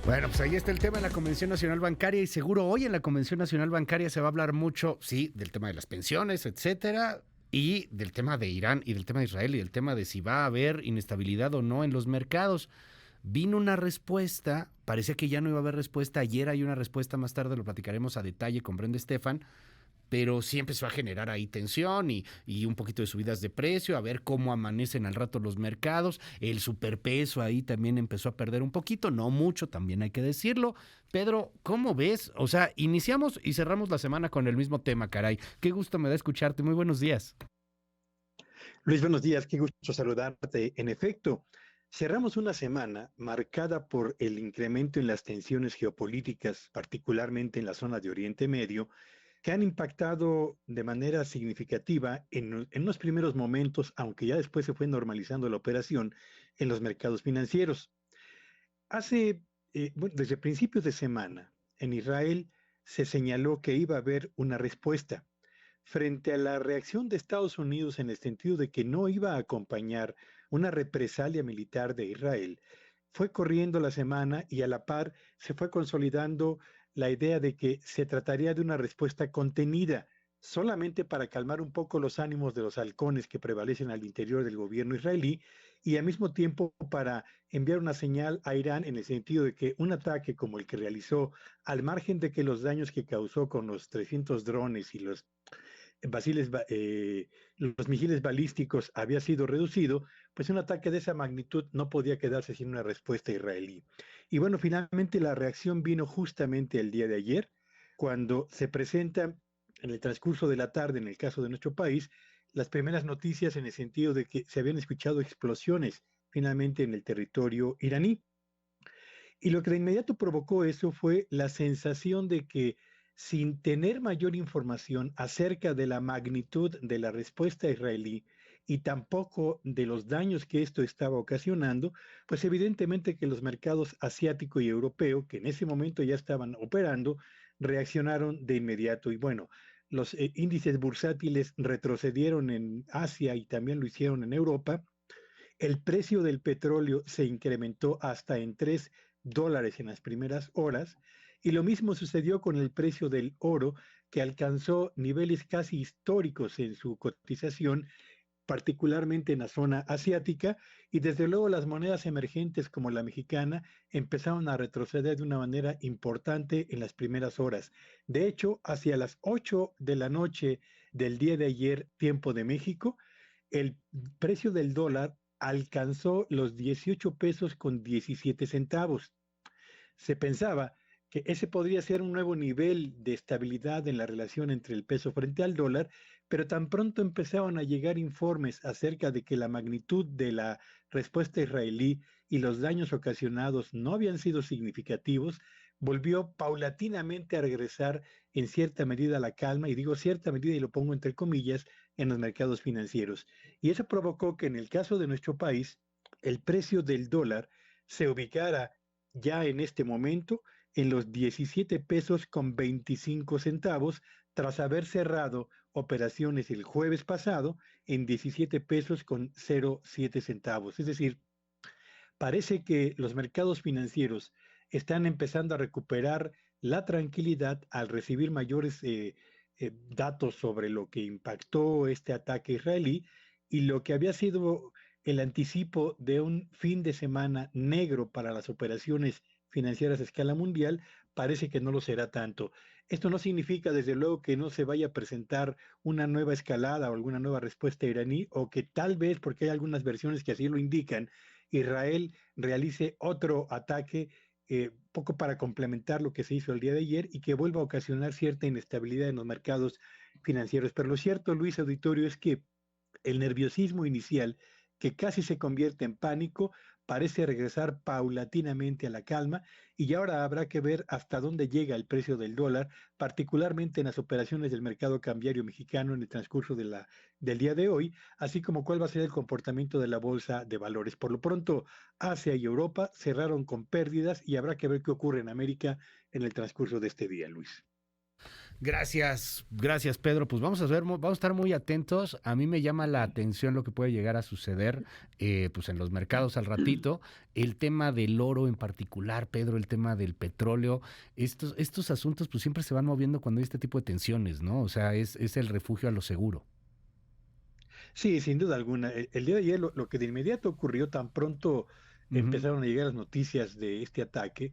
Bueno, pues ahí está el tema de la Convención Nacional Bancaria y seguro hoy en la Convención Nacional Bancaria se va a hablar mucho, sí, del tema de las pensiones, etcétera, y del tema de Irán y del tema de Israel y del tema de si va a haber inestabilidad o no en los mercados. Vino una respuesta, parecía que ya no iba a haber respuesta, ayer hay una respuesta, más tarde lo platicaremos a detalle con Brenda Estefan, pero sí empezó a generar ahí tensión y un poquito de subidas de precio, a ver cómo amanecen al rato los mercados, el superpeso ahí también empezó a perder un poquito, no mucho, también hay que decirlo. Pedro, ¿cómo ves? O sea, iniciamos y cerramos la semana con el mismo tema, caray. Qué gusto me da escucharte, muy buenos días. Luis, buenos días, qué gusto saludarte. En efecto, cerramos una semana marcada por el incremento en las tensiones geopolíticas, particularmente en la zona de Oriente Medio, que han impactado de manera significativa en los primeros momentos, aunque ya después se fue normalizando la operación en los mercados financieros. Bueno, desde principios de semana, en Israel se señaló que iba a haber una respuesta frente a la reacción de Estados Unidos en el sentido de que no iba a acompañar una represalia militar de Israel. Fue corriendo la semana y a la par se fue consolidando la idea de que se trataría de una respuesta contenida, solamente para calmar un poco los ánimos de los halcones que prevalecen al interior del gobierno israelí y al mismo tiempo para enviar una señal a Irán en el sentido de que un ataque como el que realizó, al margen de que los daños que causó con los 300 drones y basiles, los misiles balísticos había sido reducido, pues un ataque de esa magnitud no podía quedarse sin una respuesta israelí. Y bueno, finalmente la reacción vino justamente el día de ayer, cuando se presenta en el transcurso de la tarde, en el caso de nuestro país, las primeras noticias en el sentido de que se habían escuchado explosiones finalmente en el territorio iraní. Y lo que de inmediato provocó eso fue la sensación de que sin tener mayor información acerca de la magnitud de la respuesta israelí y tampoco de los daños que esto estaba ocasionando, pues evidentemente que los mercados asiático y europeo, que en ese momento ya estaban operando, reaccionaron de inmediato. Y bueno, los índices bursátiles retrocedieron en Asia y también lo hicieron en Europa. El precio del petróleo se incrementó hasta en $3 en las primeras horas y lo mismo sucedió con el precio del oro que alcanzó niveles casi históricos en su cotización, particularmente en la zona asiática, y desde luego las monedas emergentes como la mexicana empezaron a retroceder de una manera importante en las primeras horas. De hecho, hacia las 8 de la noche del día de ayer, tiempo de México, el precio del dólar alcanzó los 18 pesos con 17 centavos. Se pensaba que ese podría ser un nuevo nivel de estabilidad en la relación entre el peso frente al dólar, pero tan pronto empezaron a llegar informes acerca de que la magnitud de la respuesta israelí y los daños ocasionados no habían sido significativos, volvió paulatinamente a regresar en cierta medida la calma, y digo cierta medida y lo pongo entre comillas, en los mercados financieros. Y eso provocó que en el caso de nuestro país, el precio del dólar se ubicara ya en este momento en los 17 pesos con 25 centavos, tras haber cerrado operaciones el jueves pasado en 17 pesos con 07 centavos. Es decir, parece que los mercados financieros están empezando a recuperar la tranquilidad al recibir mayores datos sobre lo que impactó este ataque israelí y lo que había sido el anticipo de un fin de semana negro para las operaciones financieras a escala mundial, parece que no lo será tanto. Esto no significa, desde luego, que no se vaya a presentar una nueva escalada o alguna nueva respuesta iraní, o que tal vez, porque hay algunas versiones que así lo indican, Israel realice otro ataque, poco para complementar lo que se hizo el día de ayer y que vuelva a ocasionar cierta inestabilidad en los mercados financieros. Pero lo cierto, Luis Auditorio, es que el nerviosismo inicial, que casi se convierte en pánico, parece regresar paulatinamente a la calma y ahora habrá que ver hasta dónde llega el precio del dólar, particularmente en las operaciones del mercado cambiario mexicano en el transcurso del día de hoy, así como cuál va a ser el comportamiento de la bolsa de valores. Por lo pronto, Asia y Europa cerraron con pérdidas y habrá que ver qué ocurre en América en el transcurso de este día, Luis. Gracias Pedro. Pues vamos a ver, vamos a estar muy atentos. A mí me llama la atención lo que puede llegar a suceder pues en los mercados al ratito. El tema del oro en particular, Pedro, el tema del petróleo. Estos asuntos pues siempre se van moviendo cuando hay este tipo de tensiones, ¿no? O sea, es el refugio a lo seguro. Sí, sin duda alguna. El día de ayer lo que de inmediato ocurrió, tan pronto Ujú. empezaron a llegar las noticias de este ataque,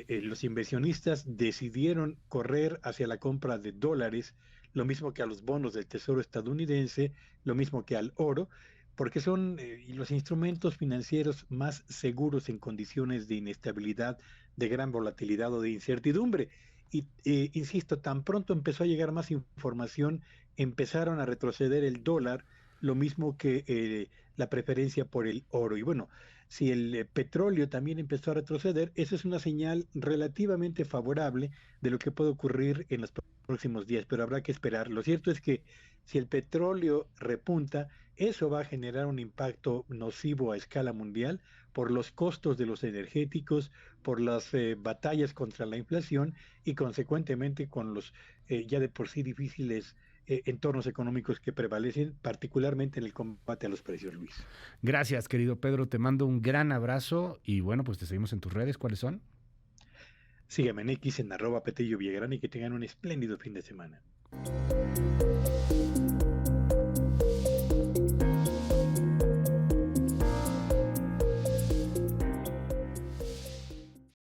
los inversionistas decidieron correr hacia la compra de dólares, lo mismo que a los bonos del Tesoro estadounidense, lo mismo que al oro, porque son los instrumentos financieros más seguros en condiciones de inestabilidad, de gran volatilidad o de incertidumbre. Y insisto, tan pronto empezó a llegar más información, empezaron a retroceder el dólar, lo mismo que la preferencia por el oro. Y bueno, si el petróleo también empezó a retroceder, eso es una señal relativamente favorable de lo que puede ocurrir en los próximos días, pero habrá que esperar. Lo cierto es que si el petróleo repunta, eso va a generar un impacto nocivo a escala mundial por los costos de los energéticos, por las batallas contra la inflación y consecuentemente con los ya de por sí difíciles entornos económicos que prevalecen, particularmente en el combate a los precios, Luis. Gracias, querido Pedro. Te mando un gran abrazo y bueno, pues te seguimos en tus redes. ¿Cuáles son? Síganme en X en @Petello Villagrán y que tengan un espléndido fin de semana.